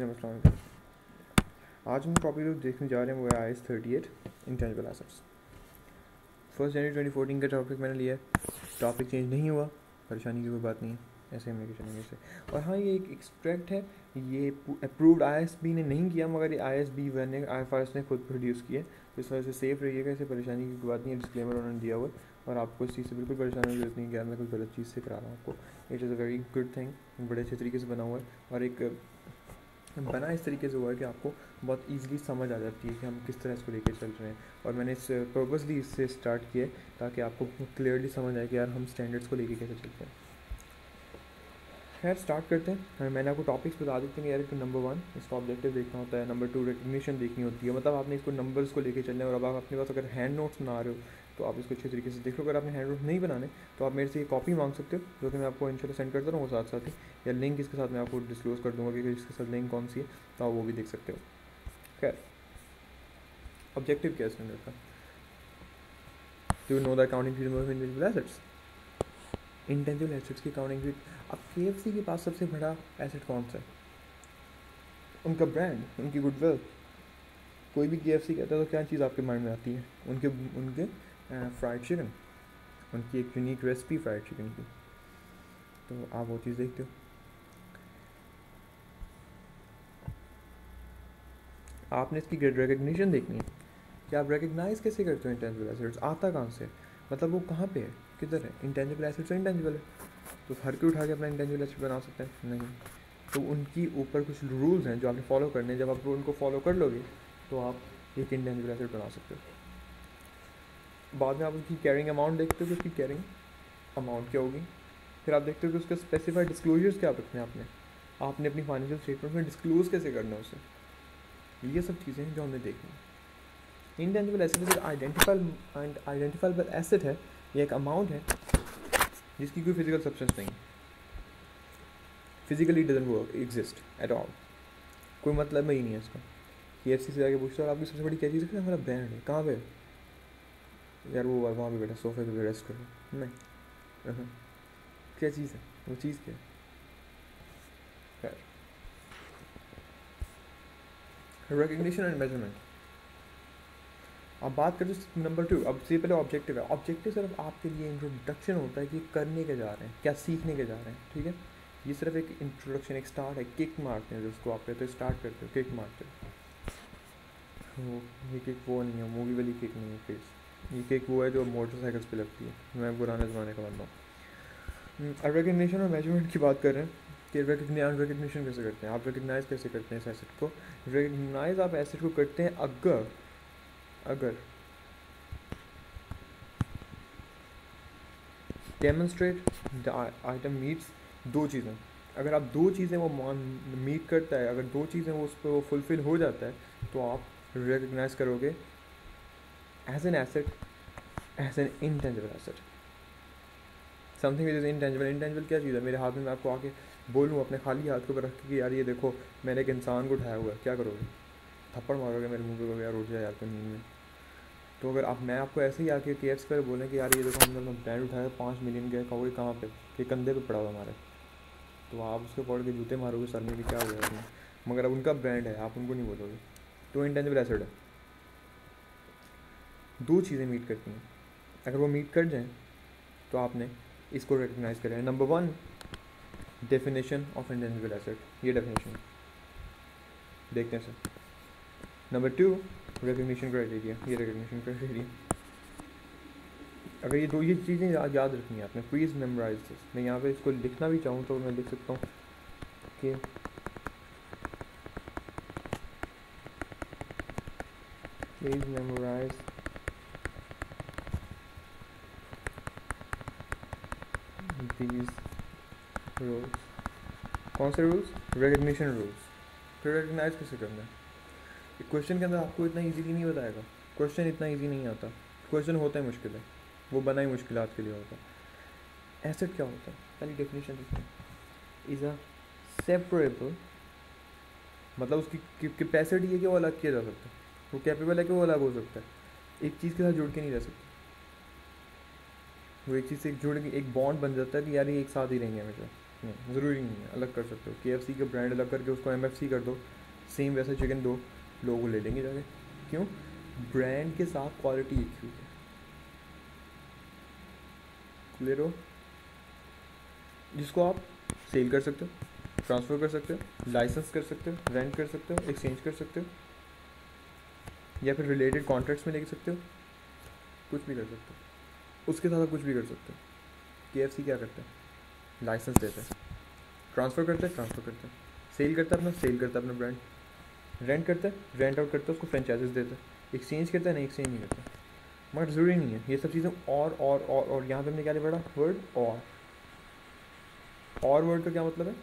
अस्सलाम वालेकुम। आज हम टॉपिक जो देखने जा रहे हैं वो है IAS 38 इंटेंजिबल एसेट्स। 1 जनवरी 2014 का टॉपिक मैंने लिया है। टॉपिक चेंज नहीं हुआ, परेशानी की कोई बात नहीं है, ऐसे हम लेके चलेंगे इसे। और हाँ, ये एक एक्सट्रैक्ट है, ये अप्रूव्ड IASB ने नहीं किया, मगर ये IASB ने IFRS ने खुद प्रोड्यूस किया है। तो इस वजह से सेफ रहिएगा, इसे परेशानी की कोई बात नहीं है। डिस्क्लेमर उन्होंने दिया हुआ है और आपको इस चीज़ से बिल्कुल परेशानी की जरूरत नहीं है कि यार मैं कोई गलत चीज़ से करा रहा हूँ आपको। It is a very good thing, बड़े अच्छे तरीके से बना हुआ है और एक बना इस तरीके से हुआ है कि आपको बहुत ईजिली समझ आ जाती है कि हम किस तरह इसको लेके चल रहे हैं। और मैंने इस पर्पसली इससे स्टार्ट किया है ताकि आपको क्लियरली समझ आए कि यार हम स्टैंडर्ड्स को लेके कैसे चलते हैं। खैर स्टार्ट करते हैं। मैंने आपको टॉपिक्स बता देते हैं यार कि नंबर 1 इसका ऑब्जेक्टिव देखना होता है, नंबर 2 रिकग्निशन देखनी होती है, मतलब आपने इसको नंबर्स को लेके चलना है। और अब आप अपने पास अगर हैंड नोट्स बना रहे हो तो आप इसको अच्छे तरीके से देखो। अगर आपने हैंड नोट्स नहीं बनाने तो आप मेरे से ये कॉपी मांग सकते हो, जो कि मैं आपको इंशाल्लाह सेंड करता रहूँगा साथ साथ ही, या लिंक इसके साथ मैं आपको डिस्क्लोज कर दूँगा कि इसके साथ लिंक कौन सी है, तो आप वो भी देख सकते हो। खैर ऑब्जेक्टिव क्या है स्टैंडर्ड का? Do know the accounting treatment of intangible assets. Intangible assets की अकाउंटिंग ट्रीट। अब KFC के पास सबसे बड़ा एसेट कौन सा है? उनका ब्रांड, उनकी गुडविल। कोई भी KFC कहता है तो क्या चीज़ आपके माइंड में आती है? उनके उनके फ्राइड चिकन, उनकी एक यूनिक रेसिपी फ्राइड चिकन की, तो आप वो चीज़ देखते हो। आपने इसकी रिकग्निशन देखनी है कि आप रिकग्नाइज कैसे करते हो इंटेंजिबल एसेट्स, आता कहाँ से, मतलब वो कहाँ पे है, किधर है। इंटेंजिबल एसेट्स इंटेंजिबल है, तो हर कोई उठा के अपना इंटेंजिबल एसेट बना सकते हैं? नहीं। तो उनकी ऊपर कुछ रूल्स हैं जो आपने फॉलो करने हैं। जब आप उनको फॉलो कर लोगे तो आप एक इंटेंजिबल एसेट बना सकते हो। बाद में आप उसकी कैरिंग अमाउंट देखते हो कि उसकी कैरिंग अमाउंट क्या होगी। फिर आप देखते हो कि उसके स्पेसिफाइड डिस्क्लोजर्स क्या रखने हैं आपने अपनी फाइनेंशियल स्टेटमेंट में डिस्क्लोज कैसे करना है उसे। ये सब चीज़ें हैं जो हमने देखनी है। इंटेंजिबल एसेट एक आइडेंटिफाइबल एसेट है, ये एक अमाउंट है जिसकी कोई फिजिकल सब्सटेंस नहीं, physically doesn't work exist at all, कोई मतलब ही नहीं है इसका। KFC से जाके पूछता है आपकी सबसे बड़ी क्या चीज़ है? हमारा ब्रांड है। कहाँ पे? यार वो वहाँ पे बैठा सोफे पे रेस्ट करो। नहीं, क्या चीज़ है वो? चीज़ क्या है? Recognition and measurement. अब बात करें नंबर 2। अब से पहले ऑब्जेक्टिव है। ऑब्जेक्टिव सिर्फ आपके लिए इंट्रोडक्शन होता है कि करने के जा रहे हैं, क्या सीखने के जा रहे हैं, ठीक है। ये सिर्फ एक इंट्रोडक्शन, एक स्टार्ट है, किक मारते हैं जिसको आप कहते हो, स्टार्ट करते हो, किक मारते हो। ये किक वो नहीं है, मूवी वाली किक नहीं है प्लीज़। ये किक वो है जो मोटरसाइकिल्स पे लगती है। मैं पुराने ज़माने का बंदा हूँ। रिकग्निशन और मेजरमेंट की बात कर रहे हैं कि रिकग्निशन कैसे करते हैं, आप रिकग्नाइज कैसे करते हैं इस एसेट को। रिकग्नाइज आप एसेट को करते हैं अगर डेमोन्स्ट्रेट द आइटम मीट्स दो चीज़ें। अगर आप दो चीज़ें वो मीट करता है, अगर दो चीज़ें वो उस पर वो फुलफ़िल हो जाता है, तो आप रिकग्नाइज करोगे as an asset, as an intangible asset. Something is intangible. Intangible क्या चीज़ है? मेरे हाथ में मैं आपको आके बोलूँ अपने खाली हाथ के ऊपर रख के कि यार ये देखो मैंने एक इंसान को उठाया हुआ है, क्या करोगे? थप्पड़ मारोगे मेरे मुँह पे, यार उठ जाए यार तो नींद में। तो अगर आप मैं आपको ऐसे ही आके KFC पर बोलें कि यार ये देखो हमने अपना ब्रांड उठाया 5 मिलियन का, कहोगे कहाँ पे? ये कंधे पे पड़ा हुआ हमारे, तो आप उसके पकड़ के जूते मारोगे सर में कि क्या हो गया उसमें। मगर अब उनका ब्रांड है, आप उनको नहीं बोलोगे। तो इंटेंजिबल एसेट है। दो चीज़ें मीट करती हैं, अगर वो मीट कर जाएँ तो आपने इसको रिकग्नाइज करें। Number 1 definition of intangible asset, ये डेफिनेशन देखते हैं सर। नंबर 2 रिकग्निशन क्राइटेरिया, ये रिकग्निशन क्राइटेरिया। अगर ये चीज़ें याद रखनी है आपने, प्लीज़ मेमोराइज दिस। मैं यहाँ पे इसको लिखना भी चाहूँ तो मैं लिख सकता हूँ कि प्लीज़ मेमोराइज दीज रूल्स। कौन से रूल्स? Recognition rules. फिर रिकग्नाइज कैसे करना है? क्वेश्चन के अंदर आपको इतना इजीली नहीं बताएगा, क्वेश्चन इतना इजी नहीं आता, क्वेश्चन होता है मुश्किल है, वो बना ही मुश्किलात के लिए होता है। एसेट क्या होता है? पहली डेफिनेशन देखते हैं। इज़ अ सेपरेबल, मतलब उसकी कैपेसिटी है कि वो अलग किया जा सकता है, वो कैपेबल है कि वो अलग हो सकता है, एक चीज़ के साथ जुड़ के नहीं रह सकता। वो एक चीज़ से जुड़ के एक बॉन्ड बन जाता है कि यार ये एक साथ ही रहेंगे हमेशा, नहीं, ज़रूरी नहीं है, अलग कर सकते हो। KFC का ब्रांड अलग करके उसको MFC कर दो, सेम वैसा चिकन दो, लोग ले लेंगे जाके। क्यों? ब्रांड के साथ क्वालिटी एक ही है। क्लियर हो? जिसको आप सेल कर सकते हो, ट्रांसफ़र कर सकते हो, लाइसेंस कर सकते हो, रेंट कर सकते हो, एक्सचेंज कर सकते हो, या फिर रिलेटेड कॉन्ट्रैक्ट्स में ले सकते हो, कुछ भी कर सकते हो। उसके साथ आप कुछ भी कर सकते हो। KFC क्या करते हैं? लाइसेंस देते हैं, ट्रांसफ़र करते हैं, ट्रांसफ़र करते हैं, सेल करता है अपना, सेल करता है अपना ब्रांड, रेंट करता है, रेंट आउट करता है, उसको फ्रेंचाइजेस देता है, एक्सचेंज करता है, नहीं एक्सचेंज नहीं करता। मगर ज़रूरी नहीं है ये सब चीज़ें। और यहाँ पे हमने क्या लिया पड़ा? वर्ड और वर्ड का क्या मतलब है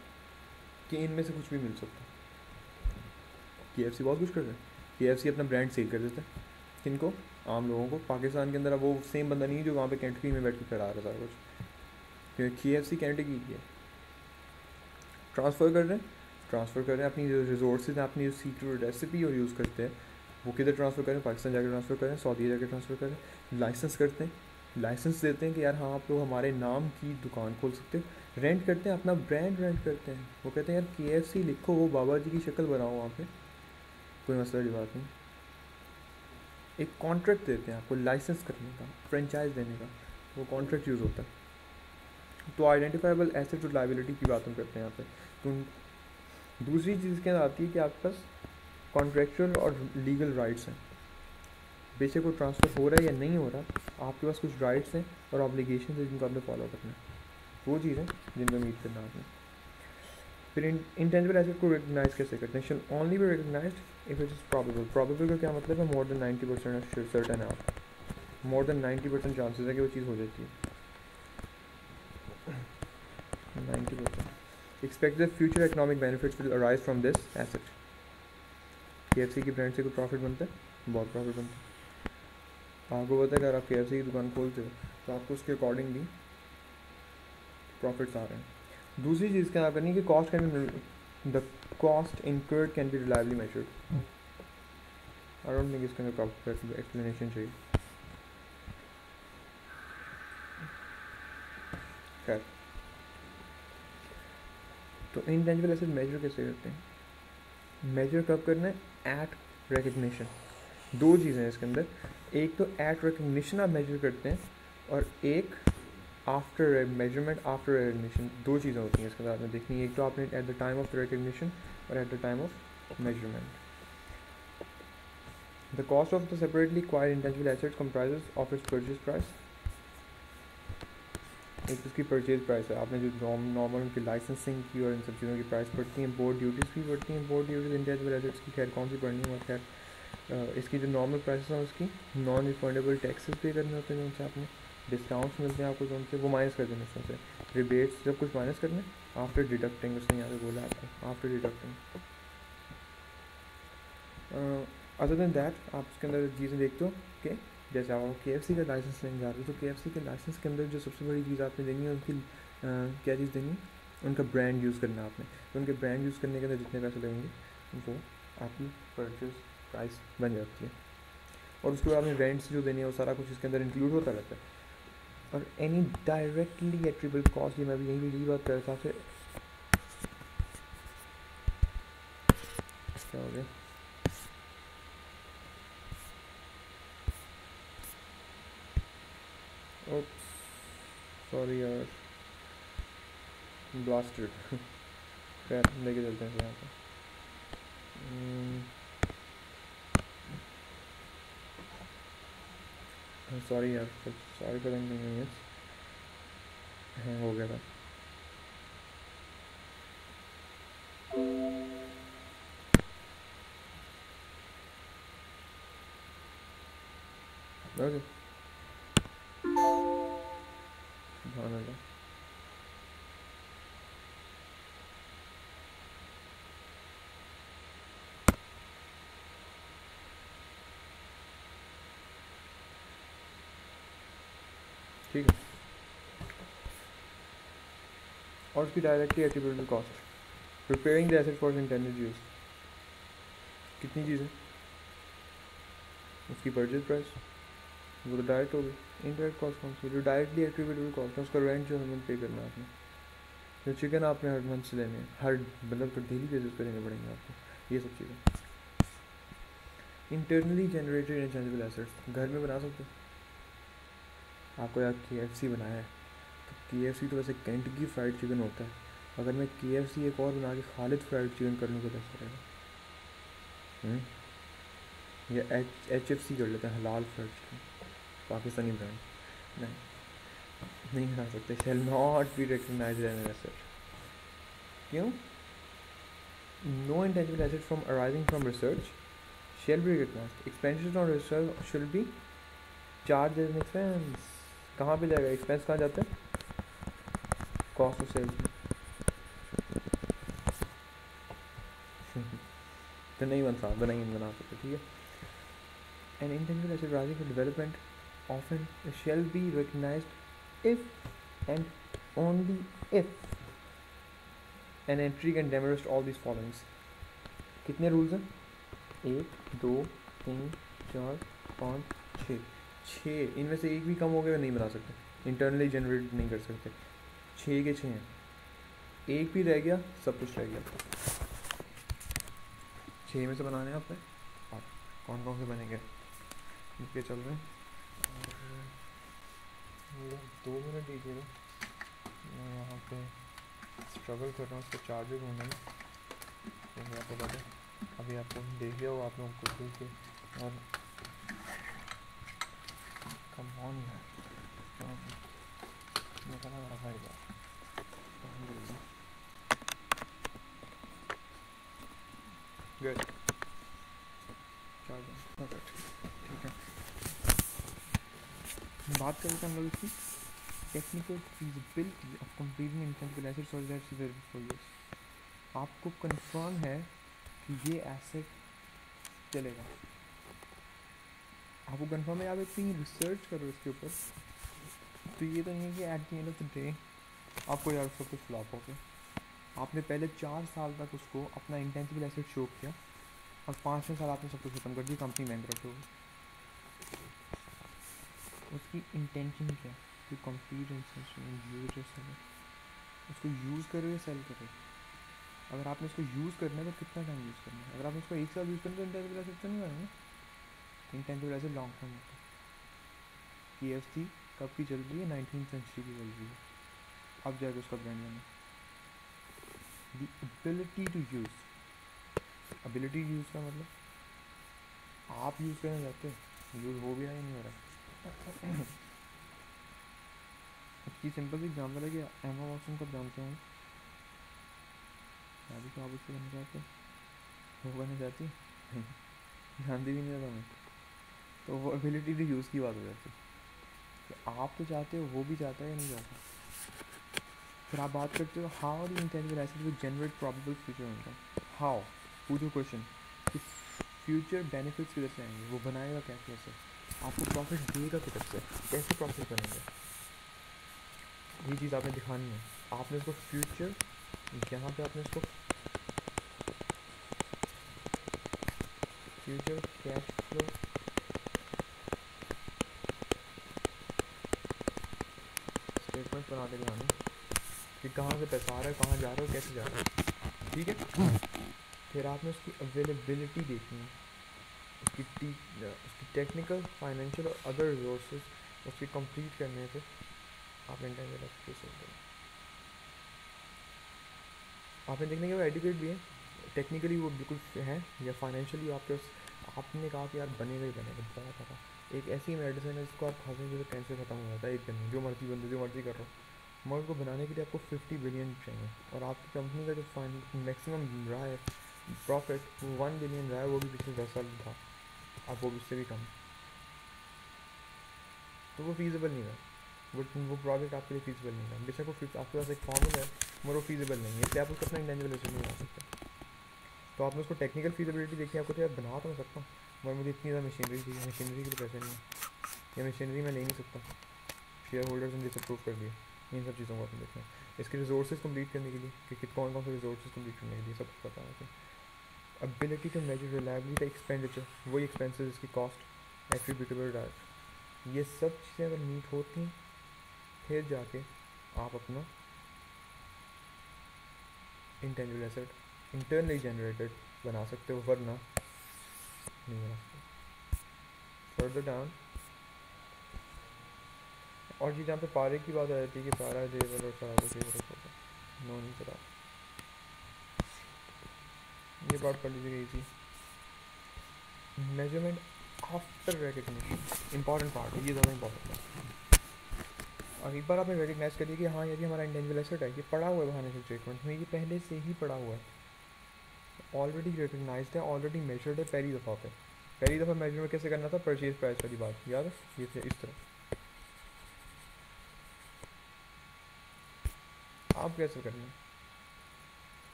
कि इनमें से कुछ भी मिल सकता है। KFC बहुत कुछ कर रहा है। KFC अपना ब्रांड सेल कर देता है, किनको? आम लोगों को। पाकिस्तान के अंदर अब वो सेम बंदा नहीं है जो वहाँ पे कैंटकी में बैठ के खड़ा रहा था कुछ, क्योंकि KFC कैंटकी की है। ट्रांसफ़र कर रहे हैं, ट्रांसफ़र कर रहे हैं अपनी जो रिसोर्सेज हैं, अपनी जो सीक्रेट रेसिपी और यूज़ करते हैं, वो किधर ट्रांसफ़र करें? पाकिस्तान जाकर ट्रांसफ़र करें, सऊदी जाकर ट्रांसफ़र करें। लाइसेंस करते हैं, लाइसेंस देते हैं कि यार हाँ आप लोग हमारे नाम की दुकान खोल सकते हो। रेंट करते हैं, अपना ब्रांड रेंट करते हैं। वो कहते हैं यार KFC लिखो, वो बाबा जी की शक्ल बनाओ वहाँ पे, कोई मसला की बात नहीं। एक कॉन्ट्रैक्ट देते हैं आपको लाइसेंस करने का, फ्रेंचाइज देने का, वो कॉन्ट्रैक्ट यूज़ होता है। तो आइडेंटिफाइबल एसेट और लाइबिलिटी की बात हम करते हैं यहाँ पे। तो दूसरी चीज़ क्या आती है कि आपके पास कॉन्ट्रेक्चुअल और लीगल राइट्स हैं। बेशक वो ट्रांसफ़र हो रहा है या नहीं हो रहा, आपके पास कुछ राइट्स हैं और ऑब्लिगेशन है जिनको आपने फॉलो करना है। वो चीज़ है जिनको मीट करना आपने। फिर इंटेंजिबल एसेट को रिकग्नाइज कैसे करते हैं? Shall only be recognised if it is probable. Probable का क्या मतलब है? मोर देन 90% सर्टेन है आप, मोर देन 90% चांसेस है कि वो चीज़ हो जाती है। 90%। Expected future economic benefits will arise from this asset. KFC की ब्रांड से कोई प्रॉफिट बनता है? बहुत प्रॉफिट बनता है। आपको पता है अगर आप KFC की दुकान खोलते हो तो आपको उसके अकॉर्डिंगली प्रॉफिट्स आ रहे हैं। दूसरी चीज़ क्या करनी है कि cost can the cost incurred can be reliably measured. I don't think इसके अंदर प्रॉपर एक्सप्लेनेशन चाहिए। खैर, तो इंटेंजिबल एसेट मेजर कैसे करते हैं? मेजर कब करना है? At recognition. दो चीज़ें हैं इसके अंदर, एक तो एट रिकग्निशन आप मेजर करते हैं, और एक आफ्टर मेजरमेंट आफ्टर रिकग्निशन। दो चीज़ें होती हैं इसके साथ में देखनी है, एक तो आपने at the time of recognition और at the time of measurement. The cost of the separately acquired intangible assets comprises of its purchase price. एक उसकी परचेज प्राइस है, आपने जो नॉर्मल उनकी लाइसेंसिंग की और इन सब चीज़ों की प्राइस पड़ती है। इम्पोर्ट ड्यूटीज़ भी पड़ती हैं, इम्पोर्ट ड्यूटीज़ इंटेंजिबल एसेट्स की खैर कौन सी पड़नी है, खैर इसकी जो नॉर्मल प्राइसेस हैं उसकी नॉन रिफंडेबल टैक्सेस पे करने होते हैं, जिनसे आपने डिस्काउंट्स मिलते हैं आपको, जो उनसे वो माइनस कर देने उसमें से, रिबेट्स जब कुछ माइनस करने आफ्टर डिडक्टिंग, उसने यहाँ पे बोला आपको after deducting. Other than that आप उसके अंदर चीज़ें देखते हो कि जैसे आप KFC का लाइसेंस लेने जा रहे हो, तो KFC के लाइसेंस के अंदर जो सबसे बड़ी चीज़ आपने देनी है उनकी क्या चीज़ देनी है? उनका ब्रांड यूज़ करना है आपने। तो उनके ब्रांड यूज़ करने के अंदर जितने पैसे लगेंगे वो आपकी परचेज प्राइस बन जाती है। और उसके बाद आपने रेंट्स जो देने हैं वो सारा कुछ इसके अंदर इंक्लूड होता रहता है। और एनी डायरेक्टली एट्रीब्यूटेबल कॉस्ट, ये मैं भी यही बात कर रहा था आपसे। क्या हो गया? सॉरी यार, ब्लास्टेड। खैर लेके चलते हैं यहाँ पे। सॉरी यार, sorry for the inconvenience, hang हो गया था। ओके, सुभान अल्लाह। ठीक है, और उसकी directly attributable cost, preparing the asset for intended use, कितनी चीज़ें? उसकी परचेज प्राइस, वो तो डायरेक्ट होगी। इनडायरेक्ट कॉस्ट कौन सी? जो डायरेक्टली एट्रीब्यूटेबल कॉस्ट है, उसका रेंट जो हमें पे करना है आपने, जो चिकन आपने हर मंथ से लेने हैं, हर मतलब डेली बेसिस पे लेने पड़ेंगे आपको, ये सब चीज़ें। इंटरनली जनरेटेड इंटेंजिबल एसेट्स घर में बना सकते हो। आपको यार KFC बनाया है, तो KFC तो वैसे केंटकी फ्राइड चिकन होता है, अगर मैं KFC एक और बना के खालिद फ्राइड चिकन कर लूँ तो कैसा रहेगा? या HFC कर लेते हैं, हलाल फ्राइड चिकन, पाकिस्तानी ब्रांड। नहीं, नहीं बना सकते, shall not be recognised as an asset. क्यों? No intangible asset from arising from research shall be recognized. Expenses on research should be charged as an expense. कहाँ पे जाएगा एक्सपेंस? कहाँ जाता है? कॉस्ट ऑफ सेल्स में। तो नहीं बना सकते, ठीक है। An intangible asset rising for development often shall be recognized if and only if an entry can demonstrate all these followings. कितने रूल्स हैं? 1 2 3 4 5 6 इनमें से एक भी कम हो गया नहीं बना सकते, इंटरनली जनरेट नहीं कर सकते। 6 के 6 हैं, एक भी रह गया सब कुछ रह गया। 6 में से बनाने हैं आपने, और कौन कौन से बनेंगे इनके चल रहे हैं। और 2 मिनट दीजिएगा, मैं यहाँ पे स्ट्रगल कर रहा हूँ उसको चार्जर ढूंढने में, तो आपको पता है अभी आपको देख लिया हो आप लोगों को देख के, और कम ऑन है निकला बड़ा भाई बात। गुड, चार्जर ठीक है। बात करें हम लोग इसकी technical feasibility of completing intangible assets और दैट्स वेरी फॉलोअर्स। आपको कंफर्म है कि ये एसेट चलेगा, आपको कंफर्म है, आप इतनी रिसर्च करो इसके ऊपर, तो ये तो नहीं है कि at the end of the day आपको यार सब कुछ फ्लॉप हो गया। आपने पहले 4 साल तक उसको अपना इंटेंजिबल एसेट शो किया, और 5वें साल आपने सब कुछ खत्म कर दी, कंपनी बैंकरप्ट हो गई। उसकी इंटेंशन क्या है? टू कंप्लीट यूज उसको यूज़ करे या सेल करे। अगर आपने उसको यूज़ करना है तो कितना टाइम यूज़ करना है? अगर आपने उसको 1 साल यूज़ करना है तो इंटेंजिबल एसेट तो नहीं बनेगा। इंटेंजिबल एसेट लॉन्ग टर्म होता है। KFC कब की चल रही है? 19th सेंचुरी की चल रही है, अब जाके उसका ब्रांड बना। The ability to use, ability use का मतलब आप यूज़ करना चाहते हो, यूज़ हो भी रहा है नहीं हो रहा। इसकी सिंपल सी एग्जाम्पल है कि एमा वॉटसन को जानते हो, अभी तो आप उससे करना चाहते हो, वो करना चाहती जानती भी नहीं रहता मैं, तो वो एबिलिटी टू यूज़ की बात हो जाती है कि आप तो चाहते हो, वो भी चाहता है या नहीं चाहता। फिर आप बात करते हो how the intangible asset will generate probable future income. How, पूछो क्वेश्चन कि फ्यूचर बेनिफिट्स किधर से आएंगे, वो बनाएगा कैसे, आपको प्रॉफिट देगा किधर से, कैसे प्रॉफिट बनेगा, ये चीज़ आपने दिखानी है। आपने उसको फ्यूचर, यहाँ पे आपने उसको फ्यूचर कैश फ्लो स्टेटमेंट बना के दिखानी कि कहाँ से पैसा आ रहा है, कहाँ जा रहा है, कैसे जा रहा है, ठीक है। फिर आपने उसकी अवेलेबिलिटी देखनी है, उसकी टेक्निकल, फाइनेंशियल और अदर रिसोर्सेज उसकी कंप्लीट करने से आप इंटेंजिबल एसेट सेल करें। आपने देखने के वो एडुकेट भी है, टेक्निकली वो बिल्कुल है, या फाइनेंशियली आपके आपने कहा कि यार बनेगा ही बनेगा, बहुत पता। एक ऐसी मेडिसिन है जिसको आप खाते तो कैंसर खत्म हो जाता है एक दिन में, जो मर्जी बंदे जो मर्जी कर रहा हो, मगर उसको बनाने के लिए आपको 50 बिलियन चाहिए, और आपकी कंपनी का जो मैक्सिमम रहा है प्रॉफिट 1 बिलियन रहा है, वो भी पिछले 10 साल में था, अब वो उससे भी कम, तो वो फीजिबल नहीं है, वो प्रोजेक्ट आपके लिए फीजिबल नहीं है। बेशक वो आपके पास एक फॉर्मूला है मगर वो फीजिबल नहीं है, इसलिए आप उसको अपना इंटेंजिबल एसेट नहीं बना सकते। तो आपने उसको टेक्निकल फीजिबिलिटी देखी, आपको तो यार बना तो मैं सकता हूँ, मगर मुझे इतनी ज़्यादा मशीनरी चाहिए, मशीनरी के लिए पैसे नहीं है, या मशीनरी मैं ले नहीं सकता, शेयर होल्डर्स ने डिसअप्रूव कर दिया। इन सब चीज़ों को आपने देखना है। इसके रिसोर्सेज कंप्लीट करने के लिए कि कौन कौन से रिसोर्सेज कंप्लीट करने के लिए सब कुछ पता है। Ability to measure reliability expenditure, वही एक्सपेंसेस, इसकी कॉस्ट, एट्रीब्यूटेबल डायरेक्ट, ये सब चीज़ें अगर मीट होती हैं फिर जाके आप अपना इंटेंजिबल एसेट इंटरनली जनरेटेड बना सकते हो, वरना नहीं बना सकते। फर्दर डाउन और जी जहाँ पे पारे की बात आ जाती है कि पारा जेवर और सारा को जेवर होता है, नो नहीं पता, ये बात पढ़ लीजिएगा easy. Measurement after recognition important part है, ये ज़्यादा इंपॉर्टेंट है। और एक बार आपने रिकग्नाइज करिए कि हाँ यदि हमारा इंटेंजिबल एसेट है, ये पड़ा हुआ है फाइनेंशियल स्टेटमेंट में, ये पहले से ही पड़ा हुआ है, ऑलरेडी रिकग्नाइज्ड है, ऑलरेडी मेजर्ड है पहली दफ़ा पे। पहली दफ़ा मेजरमेंट कैसे करना था, परचेज प्राइस वाली बात याद है, ये थे इस तरह। आप कैसे करना,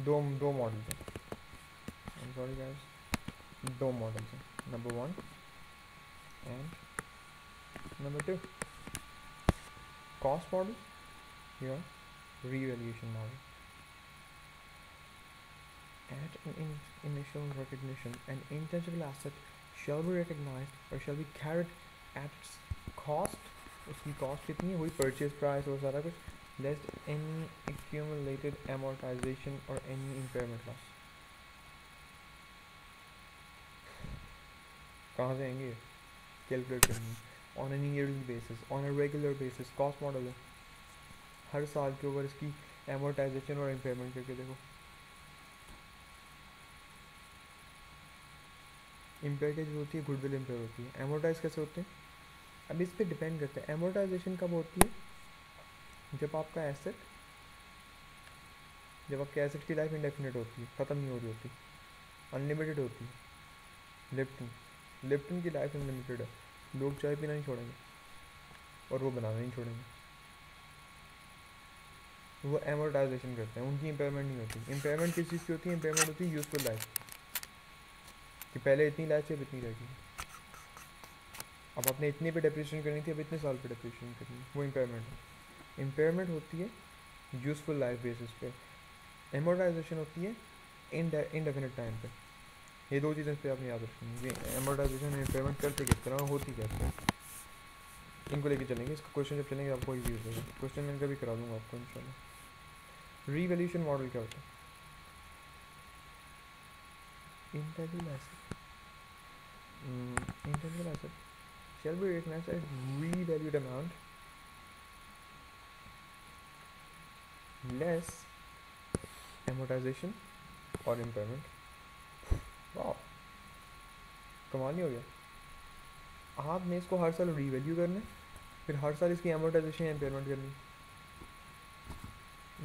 दो दो मॉडल हैं, सॉरी गाइस, दो मॉडल्स हैं, number 1 and number 2, cost model या revaluation model. At an initial recognition, an intangible asset shall be recognized or shall be carried at its cost. उसकी कॉस्ट कितनी है, वही परचेज प्राइस और सारा कुछ, less any accumulated amortization or any impairment loss. कहाँ से आएंगे, कैलकुलेट करनी on an yearly basis, on a regular basis. Cost model है, हर साल के ऊपर इसकी एमोर्टाइजेशन और इम्पेयरमेंट करके देखो। इम्पेयर कैसे होती है, गुडविल इम्पेयर होती है। एमोर्टाइज कैसे होते हैं, अब इस पर डिपेंड करता है। एमोर्टाइजेशन कब होती है, जब आपका एसेट, जब आपके एसेट की लाइफ इंडेफिनिट होती है, ख़त्म नहीं हो रही होती, अनलिमिटेड होती है। लिप्टन की लाइफ अनलिमिटेड है, लोग चाय पीना नहीं छोड़ेंगे और वो बनाना नहीं छोड़ेंगे, वो एमोर्टाइजेशन करते हैं, उनकी इम्पेयरमेंट नहीं होती। इम्पेयरमेंट किस चीज़ की होती है, इम्पेयरमेंट होती है यूजफुल लाइफ, कि पहले इतनी लाइफ से अब इतनी रहेगी, अब आपने इतने पे डेप्रिसिएशन करनी थी, अब इतने साल पे डेप्रिसिएशन करनी है, वो इम्पेयरमेंट है। इम्पेयरमेंट होती है यूजफुल लाइफ बेसिस पे, एमोर्टाइजेशन होती है इनडेफिनिट टाइम पे। ये दो चीज़ें पे आपने याद रखनी है, एमोर्टाइजेशन इम्पेयरमेंट करते किस तरह, होती कैसे, इनको लेके चलेंगे। इसका क्वेश्चन जब चलेंगे आपको यूज होगा, क्वेश्चन मैं कभी करा दूँगा आपको इंशाल्लाह। रीवैल्यूएशन मॉडल क्या होता है, intangible asset, intangible asset shall be recognized as revalued amount less amortization और impairment। वाह, कमाल नहीं हो गया। आपने इसको हर साल रीवैल्यू करना है, फिर हर साल इसकी एमोर्टाइजेशन या इम्पेयरमेंट करनी,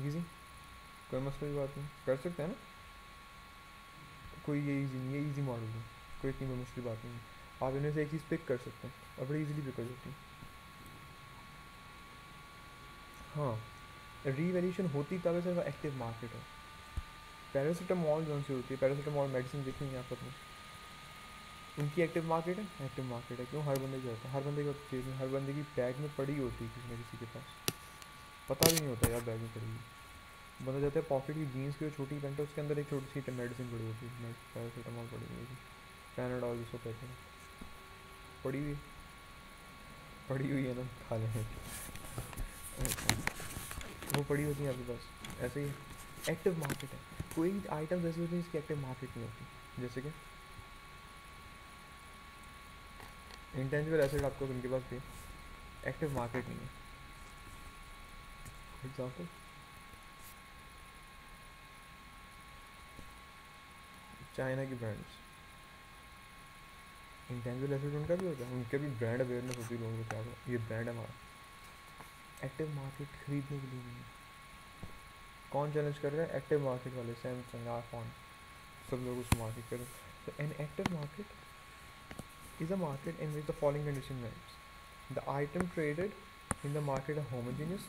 इजी, कोई मसले की बात नहीं, कर सकते हैं ना कोई, ये इजी नहीं, ये इजी मॉडल है, कोई इतनी मुश्किल बात नहीं है। आप इनमें से एक चीज़ पिक कर सकते हैं और बड़ी इजीली पिक कर सकते हैं। हाँ, रीवैल्यूएशन होती तब है सिर्फ एक्टिव मार्केट है। पैरासीटामॉल जो सी होती है, पैरासीटामॉल मेडिसिन देखनी है आप अपनी, उनकी एक्टिव मार्केट है, एक्टिव मार्केट है। क्यों, हर बंदे क्या होता है, हर बंदे की चीज़ में, हर बंदे की बैग में पड़ी होती है, किसी न किसी के पास, पता भी नहीं होता यार बैग में पड़ी हुई। बंदा जाता है पॉकेट की जीन्स की जो छोटी पैंट है उसके अंदर एक छोटी सी मेडिसिन पड़ी होती है, पैरासीटामॉल पड़ी हुई होती है, पैनाडॉल जिसको कहते हैं, पड़ी हुई, पड़ी हुई है ना, खा लें वो पड़ी होती है आपके पास। ऐसे ही एक्टिव मार्केट है, कोई आइटम्स ऐसी होती है जिसकी एक्टिव मार्केट नहीं होती, जैसे कि इंटेंजिबल एसेट आपको उनके पास भी एक्टिव मार्केट नहीं है। एग्जाम्पल, चाइना की ब्रांड्स, इंटेंजिबल एसेट उनका भी होता है, उनके भी ब्रांड अवेयरनेस होती है लोगों को, क्या ये ब्रांड है हमारा, एक्टिव मार्केट खरीदने के लिए नहीं है। कौन चैलेंज कर रहा है, एक्टिव मार्केट वाले, सैमसंग, आईफोन, सब लोग उस मार्केट कर। तो an active market is a market in which the following condition match, the item traded in the market है होमोजीनियस,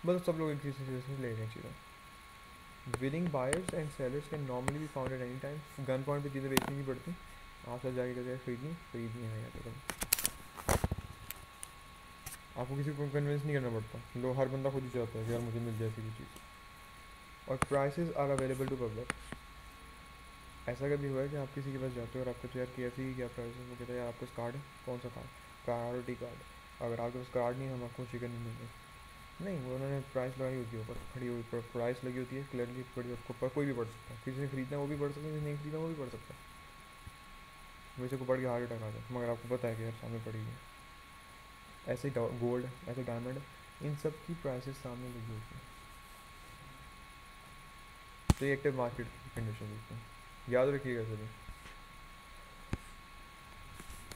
मतलब सब लोग एक दूसरे से ले रहे हैं चीज़ें। Willing buyers and sellers can normally be found at any time, gun point पे चीज़ें बेचनी नहीं पड़ती, आप सब जाके कहते हैं खरीदनी है या तो आपको किसी को कन्विंस नहीं करना पड़ता, लोग, हर बंदा खुद ही चाहता है कि यार मुझे मिल जाए ऐसी चीज़। और prices are available to public. ऐसा कभी हुआ है कि आप किसी के पास जाते हो और आपको तो यार कैसी क्या प्राइस है, वो कहता है यार आपके पास कार्ड है, कौन सा कार्ड, प्रायोरिटी कार्ड, अगर आपके पास कार्ड नहीं है हम आपको चिकन नहीं देंगे। नहीं, वो उन्होंने प्राइस लगाई होती है ऊपर, खड़ी हुई प्राइस लगी होती है क्लियरली, बड़ी उसको पर कोई भी पढ़ सकता है, किसी ने खरीदना वो भी पढ़ सकता है, किसी ने नहीं खरीदना वो भी पढ़ सकता है। वैसे को पढ़ के हार्ट अटैक आ जाए, मगर आपको पता है कि यार सामने पड़ी है। ऐसे गोल्ड, ऐसे डायमंड, इन सब की प्राइसेस सामने लगी होती है। तो ये एक्टिव मार्केट कंडीशन होती है, याद रखिएगा सभी।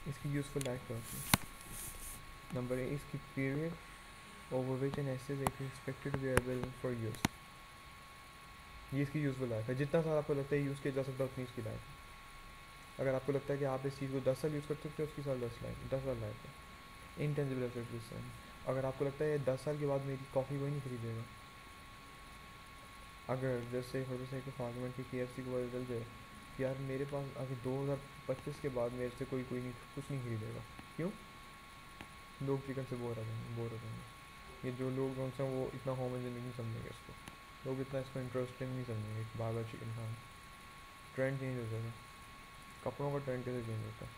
इसकी यूज़फुल लाइफ क्या होती है? नंबर ए, इसकी period over which an asset is expected to be available for use. ये इसकी यूज़फुल लाइफ है, जितना साल आपको लगता है यूज़ किया जा सकता है उतनी इसकी लाइफ है। अगर आपको लगता है कि आप इस चीज़ को 10 साल यूज़ कर सकते हो, उसकी साल 10 साल लाइफ है। इंटेंजिबल एसेट भी सेम। अगर आपको लगता है 10 साल के बाद मेरी कॉफ़ी कोई नहीं खरीदेगा, अगर जैसे for the sake of argument की KFC को पता चल जाए कि यार मेरे पास अगर 2025 के बाद मेरे से कोई नहीं, कुछ नहीं खरीदेगा, क्यों? लोग चिकन से बोर हो जाएंगे। ये जो लोग उनसे वो इतना होमोजेनिक नहीं समझेंगे इसको, लोग इतना इसको इंटरेस्टिंग नहीं समझेंगे बार बार चिकन खाना। ट्रेंड चेंज हो जाएगा। कपड़ों का ट्रेंड कैसे चेंज होता है?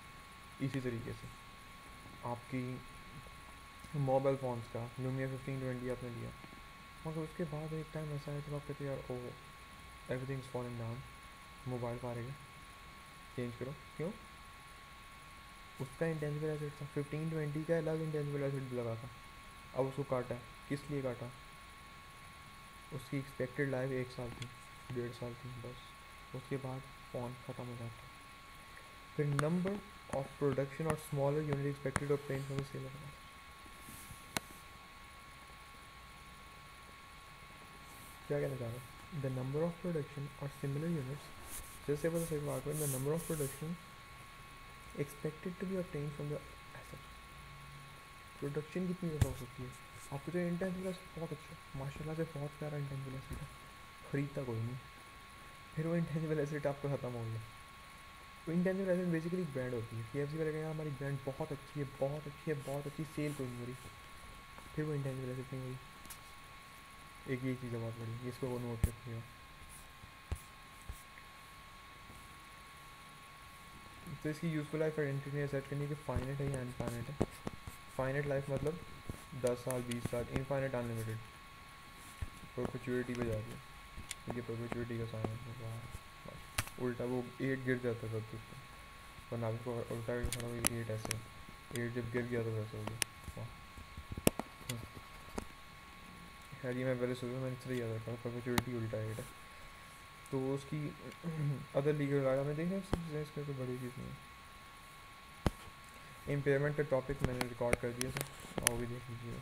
इसी तरीके से आपकी मोबाइल फ़ोन्स का लुमिया 1520 आपने लिया, मगर उसके बाद एक टाइम ऐसा है जब आप कहते हैं यार oh everything is falling down, mobile पा रहेगा, चेंज करो, क्यों? उसका इंटेंसिबल एसिड था, 1520 का अलग इंटेंसिबल एसिड लगा था, अब उसको काटा है, किस लिए काटा? उसकी एक्सपेक्टेड लाइफ 1 साल थी, 1.5 साल थी बस, उसके बाद फ़ोन ख़त्म हो जाता है। फिर नंबर ऑफ प्रोडक्शन और smaller unit expected to obtain from the sale of an. क्या कहना चाह रहा हूँ? द नंबर ऑफ प्रोडक्शन और सिमिलर यूनिट्स, जैसे बता सही बात है, the number of production expected to be obtain from the asset. Production कितनी ज़्यादा हो सकती है? आपको जो इंटेंसिबल एसिड बहुत अच्छा, माशाल्लाह से बहुत प्यारा इंटेंसिबल एसिड है, खरीदता कोई नहीं, फिर वो इंटेंसिबल एसिड आपका ख़त्म हो गया। तो इंटेंसिबल एसिड बेसिकली एक ब्रांड होती है, KFC वाले कहेंगे हमारी ब्रांड बहुत अच्छी है, बहुत अच्छी है, बहुत अच्छी, सेल कोई नहीं हो रही, फिर वो इंटेंसिबल एसिड नहीं हुई। एक ये चीज़ बहुत बड़ी, इसको वो नोट रखिएगा। तो इसकी यूज़फुल लाइफ आइडेंटिटी सेट करनी है कि फाइनेट है या अनफाइनेट है। फाइनेट लाइफ मतलब 10 साल, 20 साल, इनफाइनेट अनलिमिटेड, परपेचुइटी पे जाती है। ठीक है, परपेचुइटी का साइन है, उल्टा वो 8 गिर जाता है सब कुछ, वरना आपको उल्टा खड़ा हुई 8 ऐसे, 8 जब गिर गया तो वैसे हो गया। खैर ये मैं पहले सोचा, मैंने इसलिए याद रखा, परपेचुइटी उल्टा 8 है। तो उसकी अदर लीगल आया मैं देखें इसका कोई बड़ी चीज़ नहीं है। इम्पेयरमेंट का टॉपिक मैंने रिकॉर्ड कर दिया था, वो भी देख लीजिए,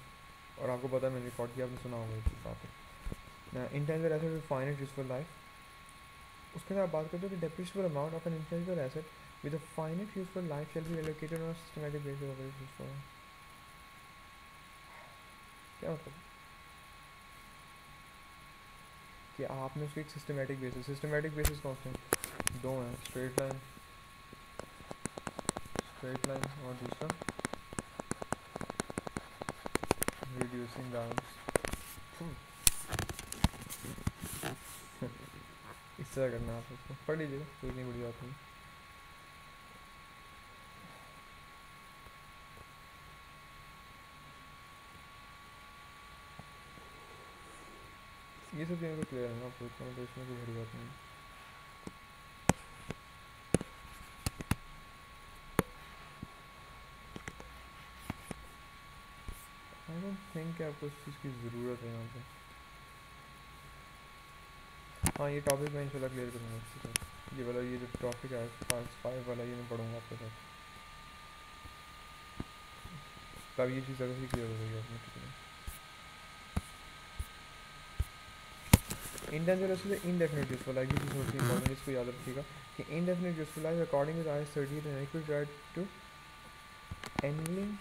और आपको पता है मैंने रिकॉर्ड किया, आपने सुना होगा इस topic. Intangible asset with finite useful life, उसके बाद बात करते हैं कि depreciable amount of N intangible asset with a finite useful life shall be allocated on a systematic basis of its useful. क्या मतलब कि आपने उसको एक सिस्टमैटिक बेसिस कौन से दो हैं, स्ट्रेट लाइन और दूसरा रिड्यूसिंग डाउन्स। इस तरह करना आप उसको पढ़ लीजिएगा, कोई इतनी बड़ी बात नहीं। ये सब चीज़ें तो क्लियर है ना आपको, इतना तो इसमें कोई बड़ी बात नहीं। आई डोंट थिंक आपको इस चीज़ की ज़रूरत है यहाँ पे। हाँ ये टॉपिक मैं इंशाल्लाह क्लियर करूँगा इसके साथ, ये वाला ये जो टॉपिक है 5 वाला, ये मैं पढ़ूँगा आपके साथ, तब ये चीज़ अगर क्लियर हो गई आपने। ठीक है, intangible asset indefinite useful life, ये चीज़ होती है इंपॉर्टेंट, इसको याद रखिएगा कि indefinite useful life according to IAS 38 and equal right to एनलिंग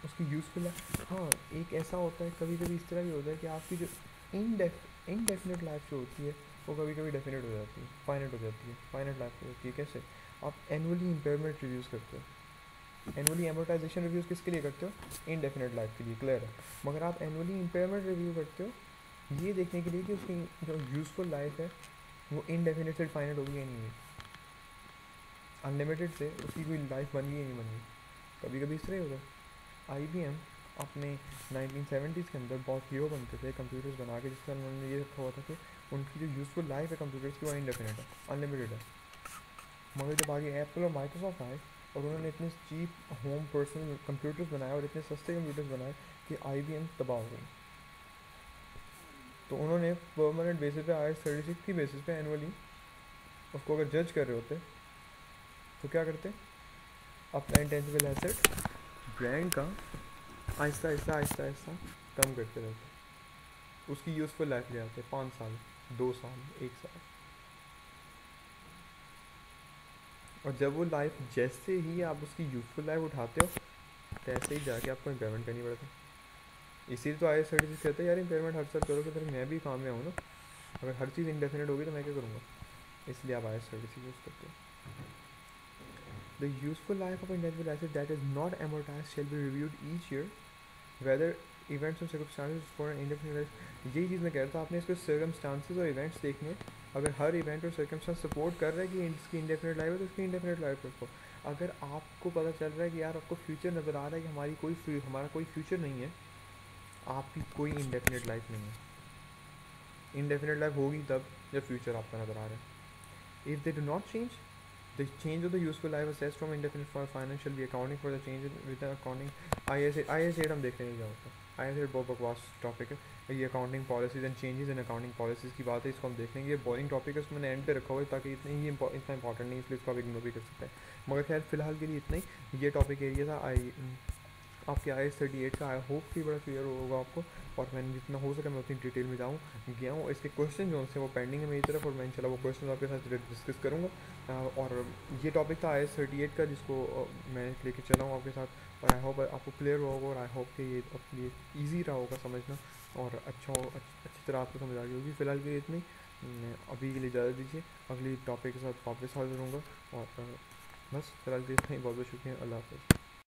उसकी यूज़फुल है। हाँ एक ऐसा होता है, कभी कभी इस तरह भी होता है कि आपकी जो इनडेफिनेट लाइफ जो होती है वो कभी कभी डेफिनेट हो जाती है, फाइनेट हो जाती है, फाइनेट लाइफ हो जाती है। कैसे? आप एनुअली इम्पेयरमेंट रिव्यूज़ करते हो, एनुअली एमोटाइजेशन रिव्यूज़ किसके लिए करते हो? इनडेफिनेट लाइफ के लिए, क्लियर है। मगर आप एनुअली इम्पेयरमेंट रिव्यू करते हो ये देखने के लिए कि उसकी जो यूज़फुल लाइफ है वो इनडेफिनेट से फाइनेट होगी या नहीं हुई, अनलिमिटेड से उसकी कोई लाइफ बन गई या नहीं बन गई। कभी कभी इस तरह होता है। IBM अपने 1970s के अंदर बहुत हीरो बनते थे कंप्यूटर्स बना के, जिससे उन्होंने ये रखा हुआ था कि उनकी जो यूज़फुल लाइफ है कंप्यूटर्स की वो इनडेफिनेट है, अनलिमिटेड है। मगर जब आगे एप्पल और माइक्रोसॉफ्ट आए और उन्होंने इतने चीप होम पर्सनल कंप्यूटर्स बनाए और इतने सस्ते कंप्यूटर्स बनाए कि IBM तबाह हो गई। तो उन्होंने परमानेंट बेसिस पे IS-36 की बेसिस पे एनुअली उसको अगर जज कर रहे होते तो क्या करते, अपना इंटेंसिबल एसेट ब्रांड का आहिस्ता आहिस्ता आहिस्ता आहिस्ता कम करते रहते, उसकी यूज़फुल लाइफ ले आते 5 साल, 2 साल, 1 साल। और जब वो लाइफ, जैसे ही आप उसकी यूज़फुल लाइफ उठाते हो तैसे ही जाके आपको इम्पेयरमेंट करनी पड़ती है। इसीलिए तो IS-36 कहते हैं यार इम्पेयरमेंट हर साल करो, कि फिर मैं भी काम में आऊँ ना। अगर हर चीज़ इंडेफिनेट होगी तो मैं क्या करूँगा, इसलिए आप IS-36 यूज़ करते हो। The useful life of intangible asset that is not amortized shall be reviewed each year whether events और circumstances for an indefinite life। यही चीज़ मैं कह रहा था, आपने इसको circumstances और इवेंट्स देखने, अगर हर इवेंट और सर्कमस्टांस सपोर्ट कर रहा है कि इसकी इंडेफिनेट लाइफ है तो इसकी इंडेफिनेट लाइफ रखो। अगर आपको पता चल रहा है कि यार आपको फ्यूचर नज़र आ रहा है कि हमारा कोई फ्यूचर नहीं है, आपकी कोई इंडेफिनेट लाइफ नहीं है। इंडेफिनेट लाइफ होगी तब जब फ्यूचर आपका नज़र आ रहा है। If they do not change, the change of the useful life assessed from indefinite for finance shall be accounting for the change with the accounting IS-8 हम देख रहे हैं क्या होता है। IS-8 बहुत बकवास टॉपिक है, ये accounting policies and changes in accounting policies की बात है, इसको हम देख लेंगे। ये बोरिंग टॉपिक है, उसको मैंने एंड पे रखा हुआ है ताकि इतना इंपॉर्टेंट नहीं, इसलिए इसको आप इग्नोर भी कर सकते हैं। मगर खैर फिलहाल के लिए इतना ही ये टॉपिक एरिया था। आपके IS-38 का आई होप कि बड़ा क्लियर होगा आपको, और मैंने जितना हो सका मैं उतनी डिटेल में गया हूँ। इसके क्वेश्चन जो हैं वो पेंडिंग है मेरी तरफ, और मैं इंशाल्लाह वो क्वेश्चन आपके साथ डिस्कस करूँगा। और ये टॉपिक था IS-38 का, जिसको मैं लेके चला हूँ आपके साथ, और आई होप आपको क्लियर हुआ होगा, और आई होप कि ये आपके लिए ईजी रहा होगा समझना, और अच्छी तरह आपको समझ आ गई होगी। फ़िलहाल के लिए इतनी, अभी के लिए इजाज़त दीजिए, अगली टॉपिक के साथ वापस हाजिर होऊंगा। और बस फिलहाल के लिए इतना ही, बहुत बहुत शुक्रिया, अल्लाह हाफ़िज़।